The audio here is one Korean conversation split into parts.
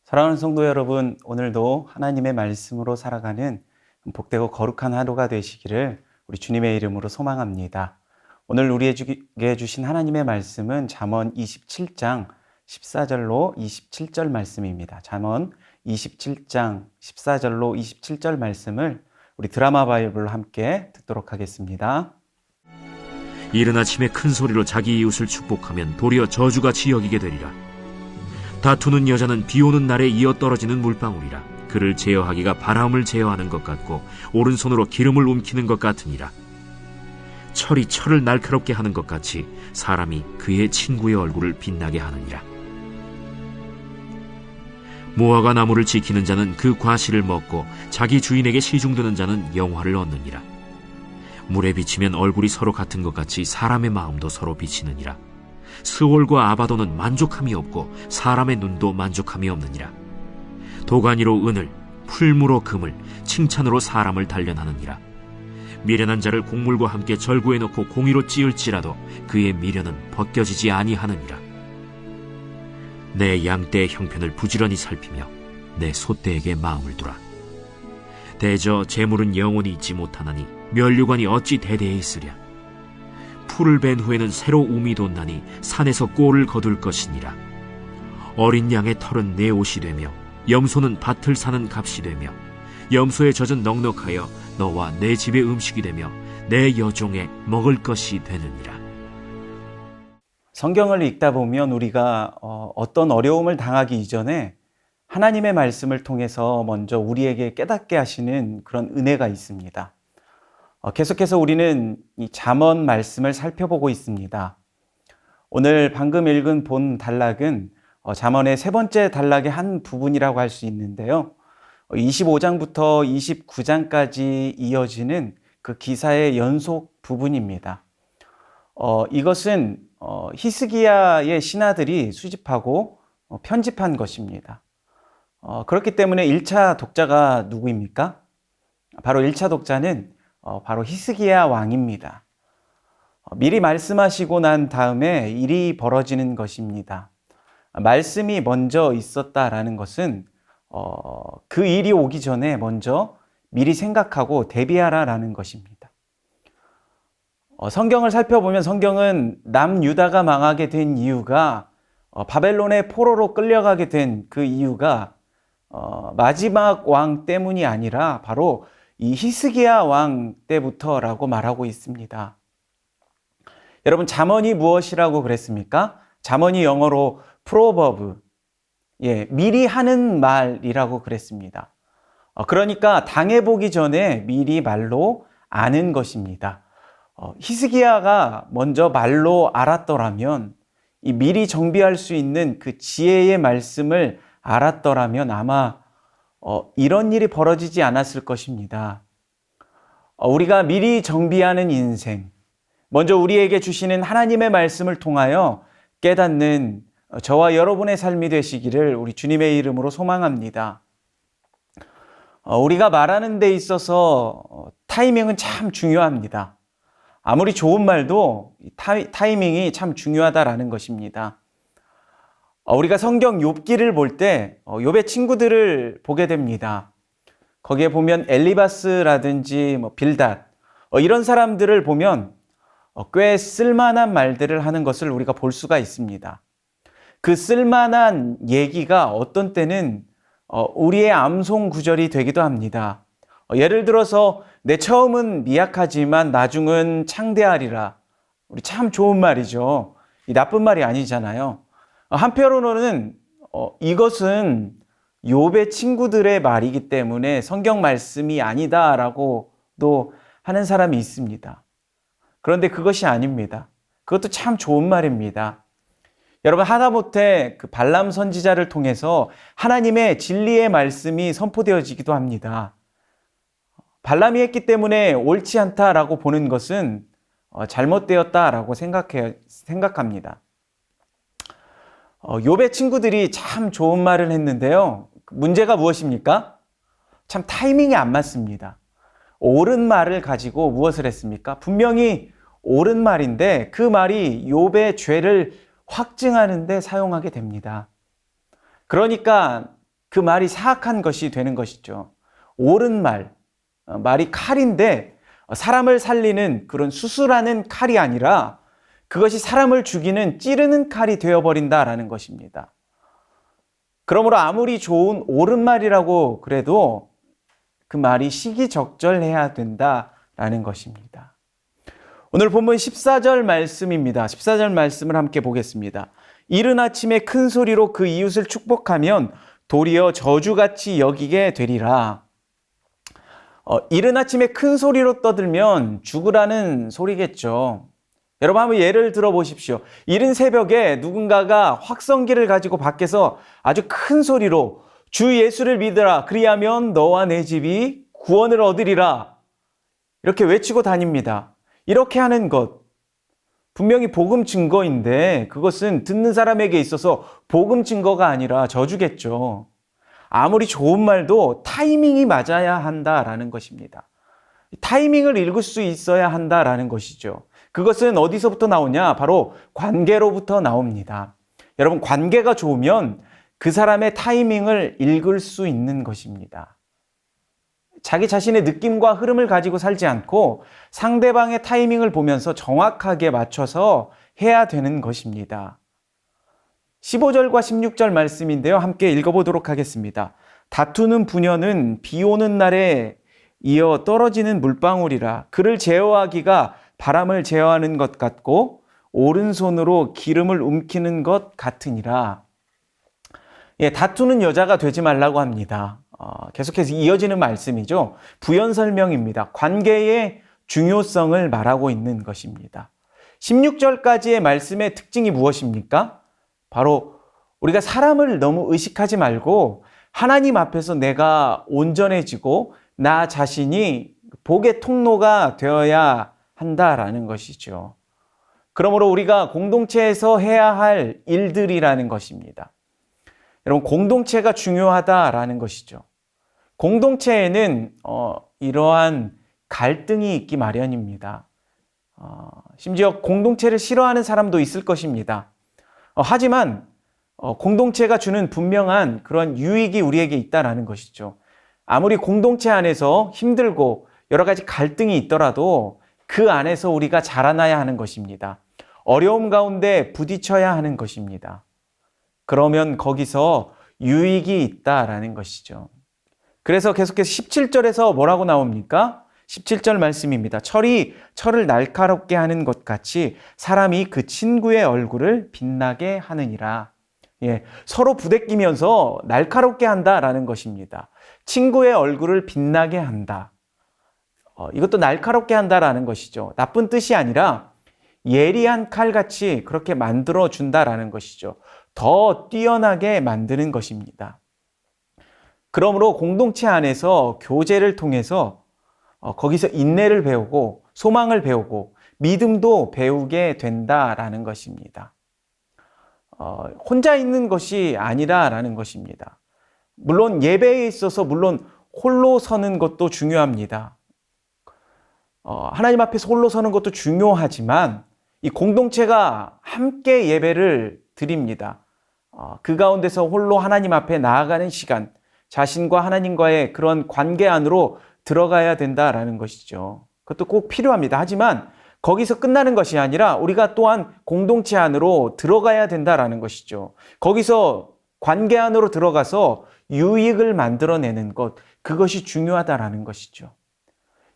사랑하는 성도 여러분, 오늘도 하나님의 말씀으로 살아가는 복되고 거룩한 하루가 되시기를 우리 주님의 이름으로 소망합니다. 오늘 우리에게 주신 하나님의 말씀은 잠언 27장 14절로 27절 말씀입니다. 잠언 27장 14절로 27절 말씀을 우리 드라마 바이블로 함께 듣도록 하겠습니다. 이른 아침에 큰 소리로 자기 이웃을 축복하면 도리어 저주같이 여기게 되리라. 다투는 여자는 비 오는 날에 이어 떨어지는 물방울이라. 그를 제어하기가 바람을 제어하는 것 같고 오른손으로 기름을 움키는 것 같으니라. 철이 철을 날카롭게 하는 것 같이 사람이 그의 친구의 얼굴을 빛나게 하느니라. 무화과 나무를 지키는 자는 그 과실을 먹고 자기 주인에게 시중드는 자는 영화를 얻느니라. 물에 비치면 얼굴이 서로 같은 것 같이 사람의 마음도 서로 비치느니라. 스올과 아바도는 만족함이 없고 사람의 눈도 만족함이 없느니라. 도가니로 은을, 풀무로 금을, 칭찬으로 사람을 단련하느니라. 미련한 자를 곡물과 함께 절구해 놓고 공의로 찌을지라도 그의 미련은 벗겨지지 아니하느니라. 내 양떼의 형편을 부지런히 살피며 내 소떼에게 마음을 두라. 대저 재물은 영원히 있지 못하나니 면류관이 어찌 대대에 있으랴. 풀을 벤 후에는 새로 움이 돋나니 산에서 꼴을 거둘 것이니라. 어린 양의 털은 내 옷이 되며 염소는 밭을 사는 값이 되며 염소의 젖은 넉넉하여 너와 내 집의 음식이 되며 내 여종의 먹을 것이 되느니라. 성경을 읽다 보면 우리가 어떤 어려움을 당하기 이전에 하나님의 말씀을 통해서 먼저 우리에게 깨닫게 하시는 그런 은혜가 있습니다. 계속해서 우리는 이 잠언 말씀을 살펴보고 있습니다. 오늘 방금 읽은 본 단락은 잠언의 세 번째 단락의 한 부분이라고 할 수 있는데요. 25장부터 29장까지 이어지는 그 기사의 연속 부분입니다. 이것은 히스기야의 신하들이 수집하고 편집한 것입니다. 그렇기 때문에 1차 독자가 누구입니까? 바로 1차 독자는 바로 히스기야 왕입니다. 미리 말씀하시고 난 다음에 일이 벌어지는 것입니다. 말씀이 먼저 있었다라는 것은 그 일이 오기 전에 먼저 미리 생각하고 대비하라라는 것입니다. 성경을 살펴보면 성경은 남유다가 망하게 된 이유가 바벨론의 포로로 끌려가게 된 그 이유가 마지막 왕 때문이 아니라 바로 이 히스기야 왕 때부터라고 말하고 있습니다. 여러분, 잠언이 무엇이라고 그랬습니까? 잠언이 영어로 프로버브, 미리 하는 말이라고 그랬습니다. 그러니까 당해보기 전에 미리 말로 아는 것입니다. 히스기야가 먼저 말로 알았더라면, 이 미리 정비할 수 있는 그 지혜의 말씀을 알았더라면 아마 이런 일이 벌어지지 않았을 것입니다. 우리가 미리 정비하는 인생, 먼저 우리에게 주시는 하나님의 말씀을 통하여 깨닫는 저와 여러분의 삶이 되시기를 우리 주님의 이름으로 소망합니다. 우리가 말하는 데 있어서 타이밍은 참 중요합니다. 아무리 좋은 말도 타이밍이 참 중요하다라는 것입니다. 우리가 성경 욥기를 볼 때 욥의 친구들을 보게 됩니다. 거기에 보면 엘리바스라든지 빌닷 이런 사람들을 보면 꽤 쓸만한 말들을 하는 것을 우리가 볼 수가 있습니다. 그 쓸만한 얘기가 어떤 때는 우리의 암송 구절이 되기도 합니다. 예를 들어서 내 처음은 미약하지만 나중은 창대하리라. 우리 참 좋은 말이죠. 이 나쁜 말이 아니잖아요. 한편으로는 이것은 욥의 친구들의 말이기 때문에 성경 말씀이 아니다라고도 하는 사람이 있습니다. 그런데 그것이 아닙니다. 그것도 참 좋은 말입니다. 여러분, 하다못해 그 발람 선지자를 통해서 하나님의 진리의 말씀이 선포되어지기도 합니다. 발람이 했기 때문에 옳지 않다라고 보는 것은 잘못되었다라고 생각합니다. 욥의 친구들이 참 좋은 말을 했는데요. 문제가 무엇입니까? 참 타이밍이 안 맞습니다. 옳은 말을 가지고 무엇을 했습니까? 분명히 옳은 말인데 그 말이 욥의 죄를 확증하는 데 사용하게 됩니다. 그러니까 그 말이 사악한 것이 되는 것이죠. 옳은 말, 말이 칼인데 사람을 살리는 그런 수술하는 칼이 아니라 그것이 사람을 죽이는 찌르는 칼이 되어버린다라는 것입니다. 그러므로 아무리 좋은 옳은 말이라고 그래도 그 말이 시기적절해야 된다라는 것입니다. 오늘 본문 14절 말씀입니다. 14절 말씀을 함께 보겠습니다. 이른 아침에 큰 소리로 그 이웃을 축복하면 도리어 저주같이 여기게 되리라. 이른 아침에 큰 소리로 떠들면 죽으라는 소리겠죠. 여러분 한번 예를 들어 보십시오. 이른 새벽에 누군가가 확성기를 가지고 밖에서 아주 큰 소리로 주 예수를 믿으라. 그리하면 너와 내 집이 구원을 얻으리라. 이렇게 외치고 다닙니다. 이렇게 하는 것 분명히 복음 증거인데 그것은 듣는 사람에게 있어서 복음 증거가 아니라 저주겠죠. 아무리 좋은 말도 타이밍이 맞아야 한다라는 것입니다. 타이밍을 읽을 수 있어야 한다라는 것이죠. 그것은 어디서부터 나오냐? 바로 관계로부터 나옵니다. 여러분, 관계가 좋으면 그 사람의 타이밍을 읽을 수 있는 것입니다. 자기 자신의 느낌과 흐름을 가지고 살지 않고 상대방의 타이밍을 보면서 정확하게 맞춰서 해야 되는 것입니다. 15절과 16절 말씀인데요. 함께 읽어보도록 하겠습니다. 다투는 부녀는 비 오는 날에 이어 떨어지는 물방울이라. 그를 제어하기가 바람을 제어하는 것 같고 오른손으로 기름을 움키는 것 같으니라. 다투는 여자가 되지 말라고 합니다. 계속해서 이어지는 말씀이죠. 부연 설명입니다. 관계의 중요성을 말하고 있는 것입니다. 16절까지의 말씀의 특징이 무엇입니까? 바로 우리가 사람을 너무 의식하지 말고 하나님 앞에서 내가 온전해지고 나 자신이 복의 통로가 되어야 한다라는 것이죠. 그러므로 우리가 공동체에서 해야 할 일들이라는 것입니다. 여러분, 공동체가 중요하다라는 것이죠. 공동체에는 이러한 갈등이 있기 마련입니다. 심지어 공동체를 싫어하는 사람도 있을 것입니다. 하지만 공동체가 주는 분명한 그런 유익이 우리에게 있다라는 것이죠. 아무리 공동체 안에서 힘들고 여러 가지 갈등이 있더라도 그 안에서 우리가 자라나야 하는 것입니다. 어려움 가운데 부딪혀야 하는 것입니다. 그러면 거기서 유익이 있다라는 것이죠. 그래서 계속해서 17절에서 뭐라고 나옵니까? 17절 말씀입니다. 철이 철을 날카롭게 하는 것 같이 사람이 그 친구의 얼굴을 빛나게 하느니라. 서로 부대끼면서 날카롭게 한다라는 것입니다. 친구의 얼굴을 빛나게 한다. 이것도 날카롭게 한다라는 것이죠. 나쁜 뜻이 아니라 예리한 칼같이 그렇게 만들어 준다라는 것이죠. 더 뛰어나게 만드는 것입니다. 그러므로 공동체 안에서 교제를 통해서 거기서 인내를 배우고 소망을 배우고 믿음도 배우게 된다라는 것입니다. 혼자 있는 것이 아니라라는 것입니다. 물론 예배에 있어서 물론 홀로 서는 것도 중요합니다. 하나님 앞에서 홀로 서는 것도 중요하지만 이 공동체가 함께 예배를 드립니다. 그 가운데서 홀로 하나님 앞에 나아가는 시간, 자신과 하나님과의 그런 관계 안으로 들어가야 된다라는 것이죠. 그것도 꼭 필요합니다. 하지만 거기서 끝나는 것이 아니라 우리가 또한 공동체 안으로 들어가야 된다라는 것이죠. 거기서 관계 안으로 들어가서 유익을 만들어내는 것, 그것이 중요하다라는 것이죠.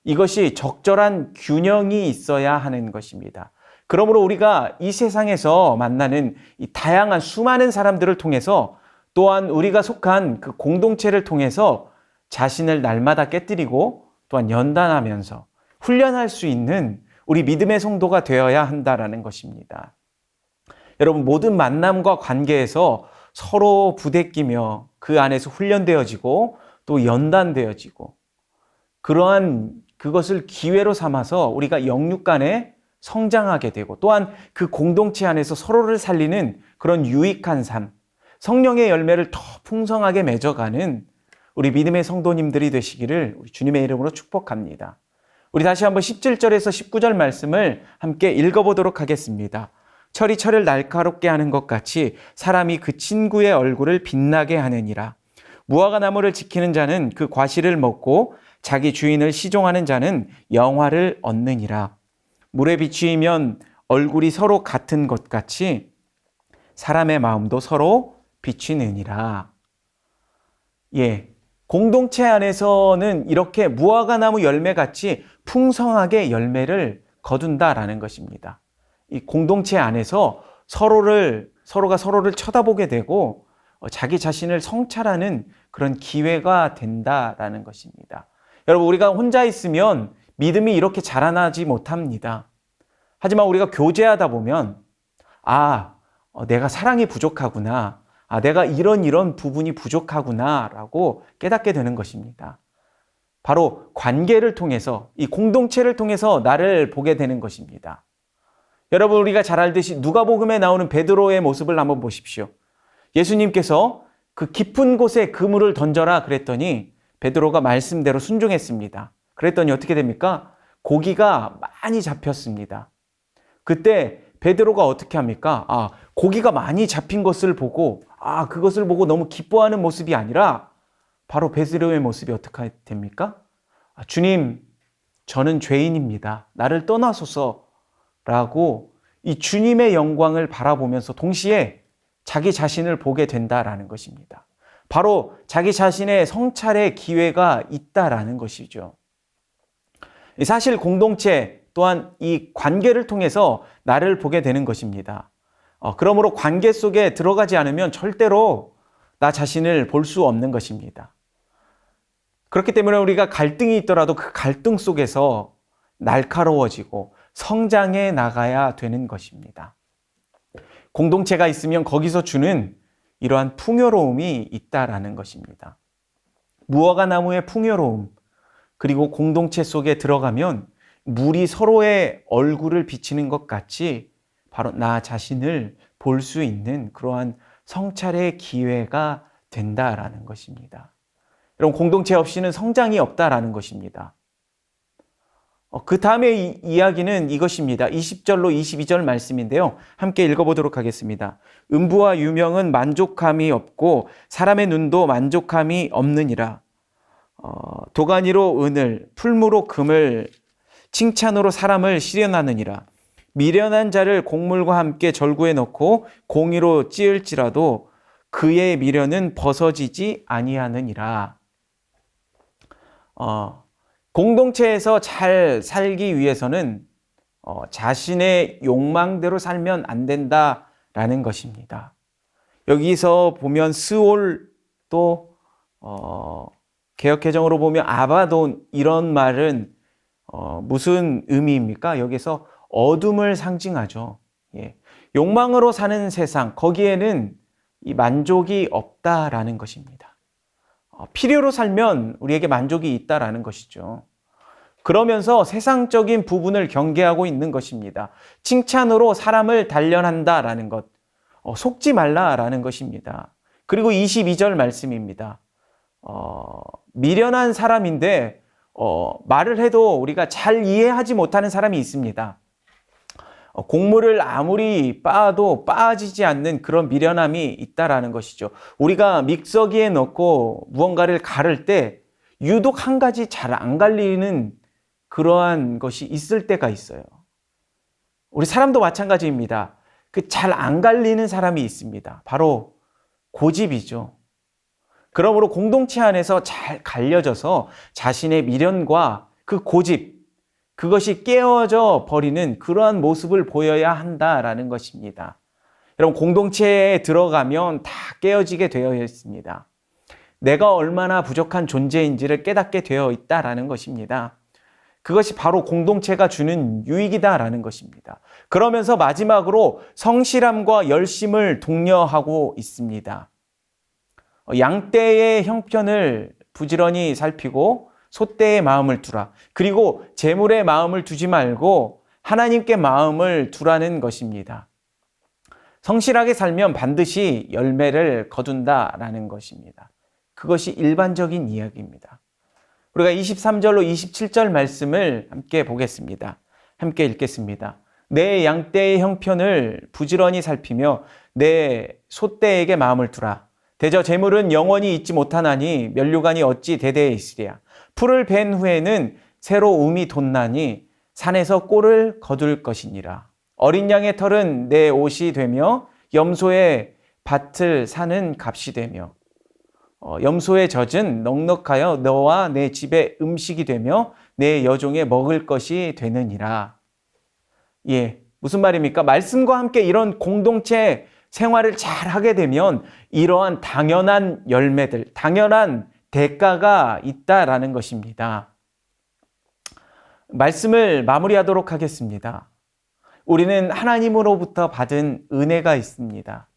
이것이 적절한 균형이 있어야 하는 것입니다. 그러므로 우리가 이 세상에서 만나는 이 다양한 수많은 사람들을 통해서 또한 우리가 속한 그 공동체를 통해서 자신을 날마다 깨뜨리고 또한 연단하면서 훈련할 수 있는 우리 믿음의 성도가 되어야 한다라는 것입니다. 여러분, 모든 만남과 관계에서 서로 부대끼며 그 안에서 훈련되어지고 또 연단되어지고 그러한 그것을 기회로 삼아서 우리가 영육 간에 성장하게 되고 또한 그 공동체 안에서 서로를 살리는 그런 유익한 삶, 성령의 열매를 더 풍성하게 맺어가는 우리 믿음의 성도님들이 되시기를 우리 주님의 이름으로 축복합니다. 우리 다시 한번 17절에서 19절 말씀을 함께 읽어보도록 하겠습니다. 철이 철을 날카롭게 하는 것 같이 사람이 그 친구의 얼굴을 빛나게 하느니라. 무화과 나무를 지키는 자는 그 과실을 먹고 자기 주인을 시종하는 자는 영화를 얻느니라. 물에 비추이면 얼굴이 서로 같은 것 같이 사람의 마음도 서로 비추느니라. 예. 공동체 안에서는 이렇게 무화과 나무 열매같이 풍성하게 열매를 거둔다라는 것입니다. 이 공동체 안에서 서로가 서로를 쳐다보게 되고 자기 자신을 성찰하는 그런 기회가 된다라는 것입니다. 여러분, 우리가 혼자 있으면 믿음이 이렇게 자라나지 못합니다. 하지만 우리가 교제하다 보면 내가 사랑이 부족하구나. 내가 이런 부분이 부족하구나 라고 깨닫게 되는 것입니다. 바로 관계를 통해서, 이 공동체를 통해서 나를 보게 되는 것입니다. 여러분, 우리가 잘 알듯이 누가복음에 나오는 베드로의 모습을 한번 보십시오. 예수님께서 그 깊은 곳에 그물을 던져라 그랬더니 베드로가 말씀대로 순종했습니다. 그랬더니 어떻게 됩니까? 고기가 많이 잡혔습니다. 그때 베드로가 어떻게 합니까? 고기가 많이 잡힌 것을 보고 그것을 보고 너무 기뻐하는 모습이 아니라 바로 베드로의 모습이 어떻게 됩니까? 주님, 저는 죄인입니다. 나를 떠나소서라고 이 주님의 영광을 바라보면서 동시에 자기 자신을 보게 된다라는 것입니다. 바로 자기 자신의 성찰의 기회가 있다라는 것이죠. 사실 공동체 또한 이 관계를 통해서 나를 보게 되는 것입니다. 그러므로 관계 속에 들어가지 않으면 절대로 나 자신을 볼 수 없는 것입니다. 그렇기 때문에 우리가 갈등이 있더라도 그 갈등 속에서 날카로워지고 성장해 나가야 되는 것입니다. 공동체가 있으면 거기서 주는 이러한 풍요로움이 있다라는 것입니다. 무화과 나무의 풍요로움, 그리고 공동체 속에 들어가면 물이 서로의 얼굴을 비치는 것 같이 바로 나 자신을 볼 수 있는 그러한 성찰의 기회가 된다라는 것입니다. 여러분, 공동체 없이는 성장이 없다라는 것입니다. 그 다음에 이야기는 이것입니다. 20절로 22절 말씀인데요. 함께 읽어보도록 하겠습니다. 음부와 유명은 만족함이 없고 사람의 눈도 만족함이 없느니라. 도가니로 은을, 풀무로 금을, 칭찬으로 사람을 시련하느니라. 미련한 자를 곡물과 함께 절구에 넣고 공의로 찌을지라도 그의 미련은 벗어지지 아니하느니라. 공동체에서 잘 살기 위해서는 자신의 욕망대로 살면 안 된다라는 것입니다. 여기서 보면 스올 또 개역개정으로 보면 아바돈, 이런 말은 무슨 의미입니까? 여기서 어둠을 상징하죠. 욕망으로 사는 세상, 거기에는 이 만족이 없다라는 것입니다. 필요로 살면 우리에게 만족이 있다라는 것이죠. 그러면서 세상적인 부분을 경계하고 있는 것입니다. 칭찬으로 사람을 단련한다라는 것, 속지 말라라는 것입니다. 그리고 22절 말씀입니다. 미련한 사람인데 말을 해도 우리가 잘 이해하지 못하는 사람이 있습니다. 곡물을 아무리 빻아도 빻아지지 않는 그런 미련함이 있다라는 것이죠. 우리가 믹서기에 넣고 무언가를 갈을 때 유독 한 가지 잘 안 갈리는 그러한 것이 있을 때가 있어요. 우리 사람도 마찬가지입니다. 그 잘 안 갈리는 사람이 있습니다. 바로 고집이죠. 그러므로 공동체 안에서 잘 갈려져서 자신의 미련과 그 고집, 그것이 깨어져 버리는 그러한 모습을 보여야 한다라는 것입니다. 여러분, 공동체에 들어가면 다 깨어지게 되어 있습니다. 내가 얼마나 부족한 존재인지를 깨닫게 되어 있다라는 것입니다. 그것이 바로 공동체가 주는 유익이다라는 것입니다. 그러면서 마지막으로 성실함과 열심을 독려하고 있습니다. 양떼의 형편을 부지런히 살피고 소떼의 마음을 두라. 그리고 재물의 마음을 두지 말고 하나님께 마음을 두라는 것입니다. 성실하게 살면 반드시 열매를 거둔다라는 것입니다. 그것이 일반적인 이야기입니다. 우리가 23절로 27절 말씀을 함께 보겠습니다. 함께 읽겠습니다. 내 양떼의 형편을 부지런히 살피며 내 소떼에게 마음을 두라. 대저 재물은 영원히 있지 못하나니 면류관이 어찌 대대에 있으랴. 풀을 벤 후에는 새로 움이 돋나니 산에서 꼴을 거둘 것이니라. 어린 양의 털은 내 옷이 되며 염소의 밭을 사는 값이 되며 염소의 젖은 넉넉하여 너와 내 집의 음식이 되며 내 여종의 먹을 것이 되느니라. 예, 무슨 말입니까? 말씀과 함께 이런 공동체 생활을 잘 하게 되면 이러한 당연한 열매들, 당연한 대가가 있다라는 것입니다. 말씀을 마무리하도록 하겠습니다. 우리는 하나님으로부터 받은 은혜가 있습니다.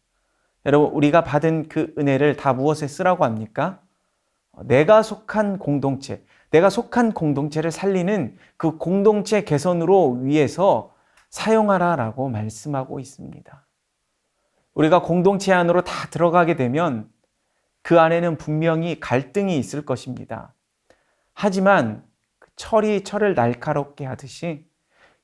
여러분, 우리가 받은 그 은혜를 다 무엇에 쓰라고 합니까? 내가 속한 공동체, 내가 속한 공동체를 살리는 그 공동체 개선으로 위해서 사용하라라고 말씀하고 있습니다. 우리가 공동체 안으로 다 들어가게 되면 그 안에는 분명히 갈등이 있을 것입니다. 하지만 철이 철을 날카롭게 하듯이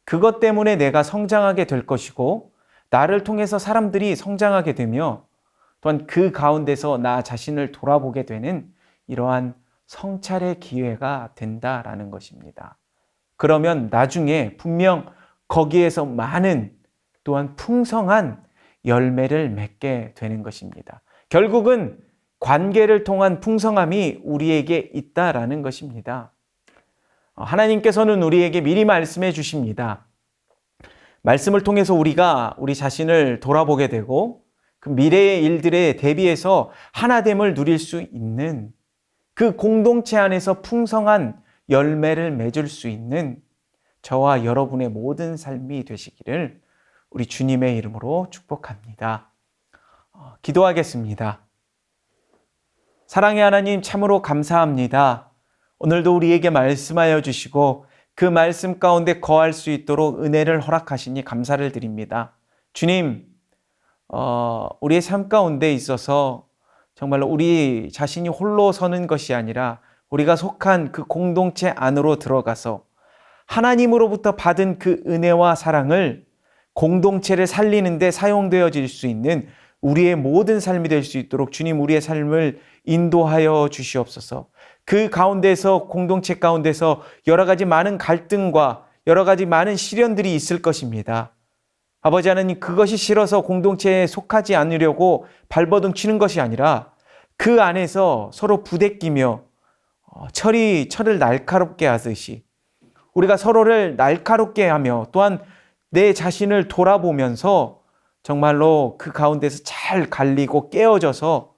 그것 때문에 내가 성장하게 될 것이고 나를 통해서 사람들이 성장하게 되며 또한 그 가운데서 나 자신을 돌아보게 되는 이러한 성찰의 기회가 된다라는 것입니다. 그러면 나중에 분명 거기에서 많은 또한 풍성한 열매를 맺게 되는 것입니다. 결국은 관계를 통한 풍성함이 우리에게 있다라는 것입니다. 하나님께서는 우리에게 미리 말씀해 주십니다. 말씀을 통해서 우리가 우리 자신을 돌아보게 되고 그 미래의 일들에 대비해서 하나됨을 누릴 수 있는 그 공동체 안에서 풍성한 열매를 맺을 수 있는 저와 여러분의 모든 삶이 되시기를 우리 주님의 이름으로 축복합니다. 기도하겠습니다. 사랑의 하나님, 참으로 감사합니다. 오늘도 우리에게 말씀하여 주시고 그 말씀 가운데 거할 수 있도록 은혜를 허락하시니 감사를 드립니다. 주님, 우리의 삶 가운데 있어서 정말로 우리 자신이 홀로 서는 것이 아니라 우리가 속한 그 공동체 안으로 들어가서 하나님으로부터 받은 그 은혜와 사랑을 공동체를 살리는 데 사용되어질 수 있는 우리의 모든 삶이 될 수 있도록 주님, 우리의 삶을 인도하여 주시옵소서. 그 가운데서, 공동체 가운데서 여러 가지 많은 갈등과 여러 가지 많은 시련들이 있을 것입니다. 아버지 하나님, 그것이 싫어서 공동체에 속하지 않으려고 발버둥 치는 것이 아니라 그 안에서 서로 부대끼며 철이 철을 날카롭게 하듯이 우리가 서로를 날카롭게 하며 또한 내 자신을 돌아보면서 정말로 그 가운데서 잘 갈리고 깨어져서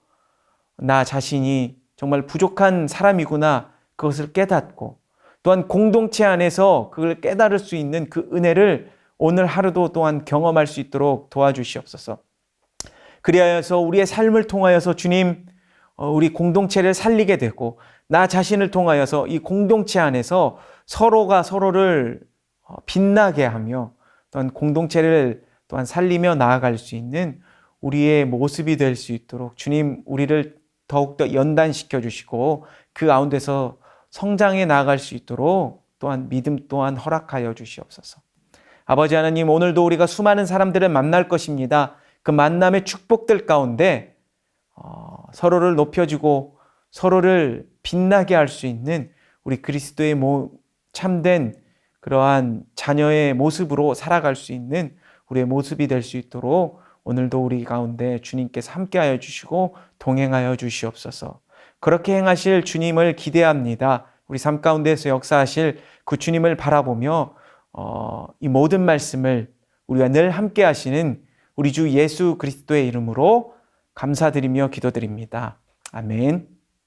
나 자신이 정말 부족한 사람이구나, 그것을 깨닫고 또한 공동체 안에서 그걸 깨달을 수 있는 그 은혜를 오늘 하루도 또한 경험할 수 있도록 도와주시옵소서. 그리하여서 우리의 삶을 통하여서 주님, 우리 공동체를 살리게 되고 나 자신을 통하여서 이 공동체 안에서 서로가 서로를 빛나게 하며 또한 공동체를 또한 살리며 나아갈 수 있는 우리의 모습이 될 수 있도록 주님, 우리를 더욱더 연단시켜 주시고 그 가운데서 성장해 나아갈 수 있도록 또한 믿음 또한 허락하여 주시옵소서. 아버지 하나님, 오늘도 우리가 수많은 사람들을 만날 것입니다. 그 만남의 축복들 가운데 서로를 높여주고 서로를 빛나게 할 수 있는 우리 그리스도의 참된 그러한 자녀의 모습으로 살아갈 수 있는 우리의 모습이 될 수 있도록 오늘도 우리 가운데 주님께서 함께하여 주시고 동행하여 주시옵소서. 그렇게 행하실 주님을 기대합니다. 우리 삶 가운데서 역사하실 그 주님을 바라보며 이 모든 말씀을 우리와 늘 함께하시는 우리 주 예수 그리스도의 이름으로 감사드리며 기도드립니다. 아멘.